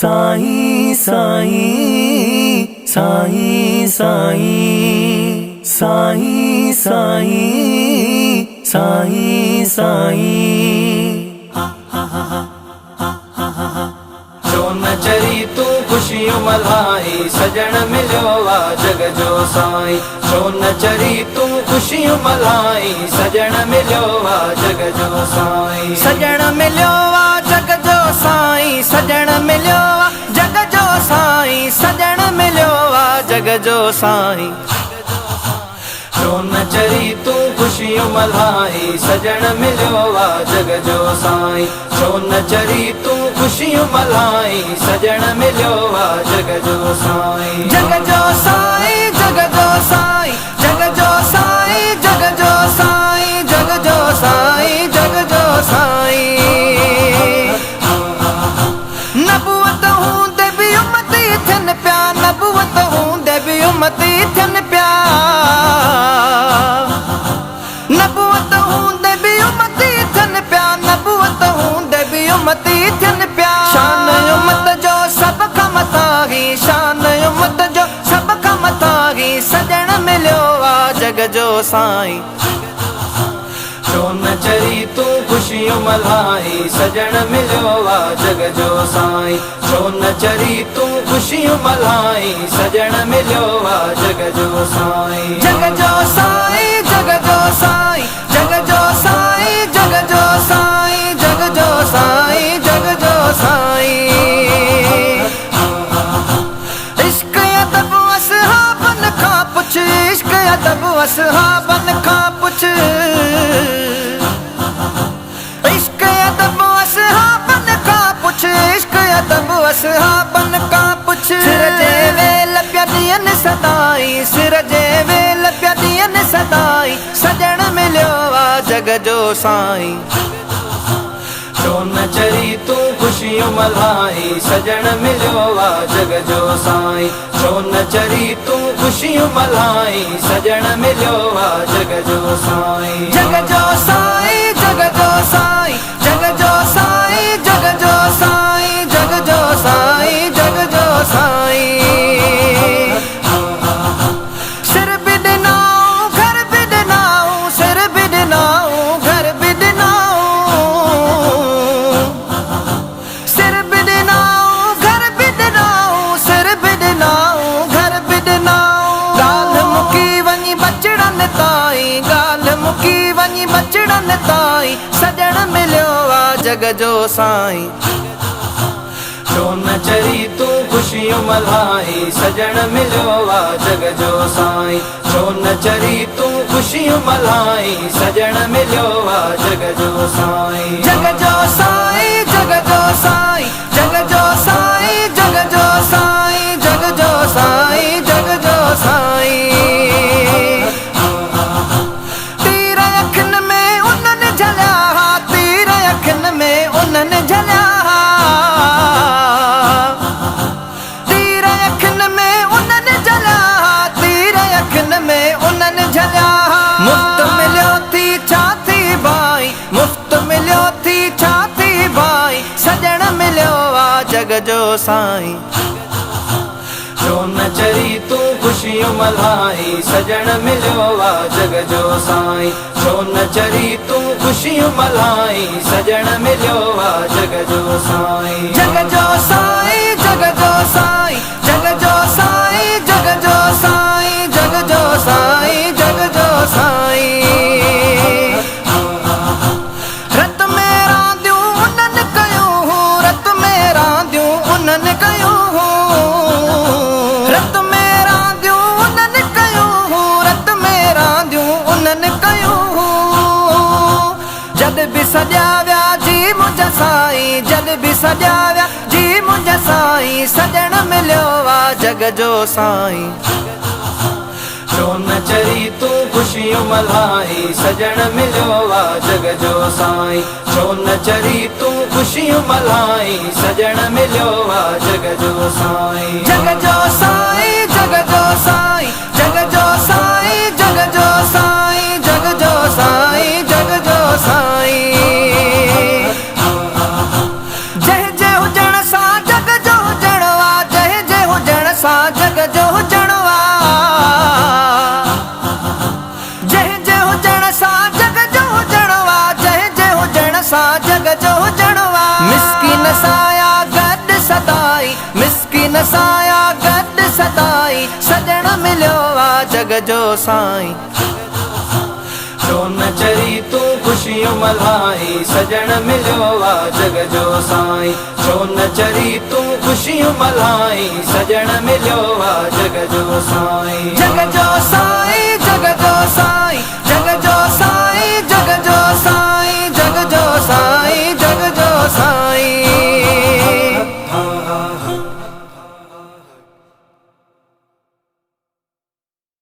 साईं साईं साईं साईं साईं साईं साईं साईं। छो न चरी तू खुशियूं मल्हाई सजण मिलियो वा जग जो साईं। छो न चरी तू खुशियूं मल्हाई सजण मिलियो वा जग जो साईं। सजण मिलियो वा जग जो साईं। सजण मिलियो वा जग जो साईं। सजण मिलियो वा जग जो साईं। छो न चरी तू खुशियूं मल्हाई सजण मिलियो वा जग जो साईं। छो न चरी तू खुशियूं मल्हाई सजण मिलियो वा जग जो साईं। जग जो साईं जग जो साईं जग जो साईं जग जो साईं जग जो साईं जग जो साईं। नबूवत हूंदे बि उम्मती थियनि पिया। नबूवत हूंदे बि उम्मती थियनि पिया। नबूवत हूंदे बि उम्मती थियनि पिया। नबूवत हूंदे बि उम्मती थियनि पिया। शान उम्मत जो सभ खां मथां ही। शान उम्मत जो सभ खां मथां ही सजण मिलियो वा जग जो साईं। छो न चरी तू खुशियूं मल्हाई सजण मिलियो वा जग जो साईं। छो न चरी तू खुशियूं मल्हाई सजण मिलियो वा जग जो साईं। जग जो साईं जग जो साईं जग जो साईं जग जो साईं जग जो साईं जग जो साईं। इश्क अदब असहाबन खां पुछ। इश्क अदब असहाबन खां पुछ। इश्क अदब असहाबन खां पुछ। इश्क अदब असहाबन खां पुछ। सिर जे वेल पिया ॾियनि सदाई। सिर जे वेल पिया ॾियनि सदाई सजण मिलियो वा जग जो साईं। छो न चरी तू खुशियूं मल्हाई सजण मिलियो वा जग जो साईं। छो न चरी तू खुशियूं मल्हाई सजण मिलियो वा जग जो साईं। जग जो साईं जग जो साईं जग जो साईं जग जो साईं जग जो साईं जग जो साईं। सिर बि ॾिनाऊं घर बि ॾिनाऊं। सिर बि ॾिनाऊं घर बि ॾिनाऊं। सिर बि ॾिनाऊं घर बि ॾिनाऊं। सिर बि ॾिनाऊं घर बि ॾिनाऊं। ॻाल्हि मुकी वञी बचड़नि ताईं। ॻाल्हि मुकी वञी बचड़नि ताईं सजण मिलियो वा जग जो साईं। छो न चरी तू खुशियूं मल्हाई सजण मिलियो वा जग जो साईं। छो न चरी तू खुशियूं मल्हाई सजण मिलियो वा जग जो साईं। जग जो साईं जग जो साईं जग जो साईं जग जो साईं जग जो साईं जग जो साईं। तीर अखियुनि में उन्हनि झलिया हा। तीर अखियुनि में उन्हनि झलिया हा। तीर अखियुनि में उन्हनि झलिया हा। तीर अखियुनि में उन्हनि झलिया हा। मुफ़्त मिलियो थी छा थी भाई। मुफ़्त मिलियो थी छा थी भाई सजण मिलियो वा जग जो साईं। छो न चरी तू खुशियूं मल्हाई सजण मिलियो वा जग जो साईं। छो न चरी तू खुशियूं मल्हाई सजण मिलियो वा जग जो साईं। जग जो साईं जग जो साईं जग जो साईं जग जो साईं जग जो साईं जग जो साईं। रत में रांदियूं उन्हनि कयूं। रत में रांदियूं उन्हनि कयूं। रत में रांदियूं उन्हनि कयूं। रत में रांदियूं उन्हनि कयूं। जद बि सॼा विया जी मुंहिंजा साईं। जद बि सॼा विया जी मुंहिंजा साईं सजण मिलियो वा जग जो साईं। छो न चरी तू खुशियूं मल्हाई सजण मिलियो वा जग जो साईं। छो न चरी तू खुशियूं मल्हाई सजण मिलियो वा जग जो साईं। जग जो साईं जग जो साईं जग जो साईं जग जो साईं जग जो साईं जग जो साईं। जंहिं जे हुजण सां जग जो जो हुजणवा मिस्किन साया गॾु सदाई मिस्किन साया गॾु सदाई सजण मिलियो आहे जग जो साईं छो न चरी तूं ख़ुशियूं मल्हाई सजण मिलियो आहे जग जो साईं छो न चरी तूं ख़ुशियूं मल्हाई सजण मिलियो आहे जग जो साईं जग जो साईं